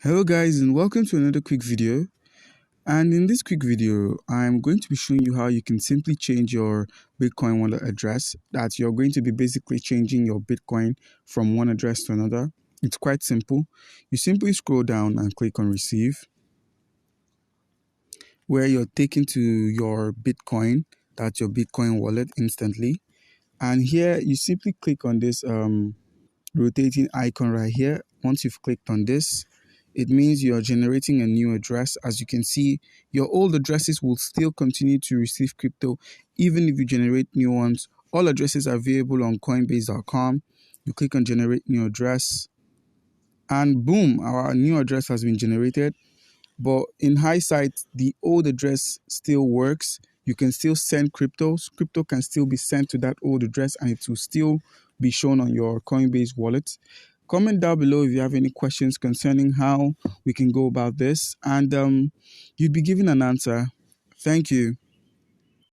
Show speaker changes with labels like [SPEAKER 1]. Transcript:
[SPEAKER 1] Hello guys, and welcome to another quick video. And in this quick video, I'm going to be showing you how you can simply change your Bitcoin wallet address. That you're going to be basically changing your Bitcoin from one address to another. It's quite simple. You simply scroll down and click on receive, where you're taken to your Bitcoin, that's your Bitcoin wallet instantly. And here you simply click on this rotating icon right here. Once you've clicked on this, it means you are generating a new address. As you can see, your old addresses will still continue to receive crypto even if you generate new ones. All addresses are available on Coinbase.com. You click on generate new address and boom, our new address has been generated. But in hindsight, the old address still works. You can still send cryptos. Crypto can still be sent to that old address and it will still be shown on your Coinbase wallet. Comment down below if you have any questions concerning how we can go about this, and you'd be given an answer. Thank you.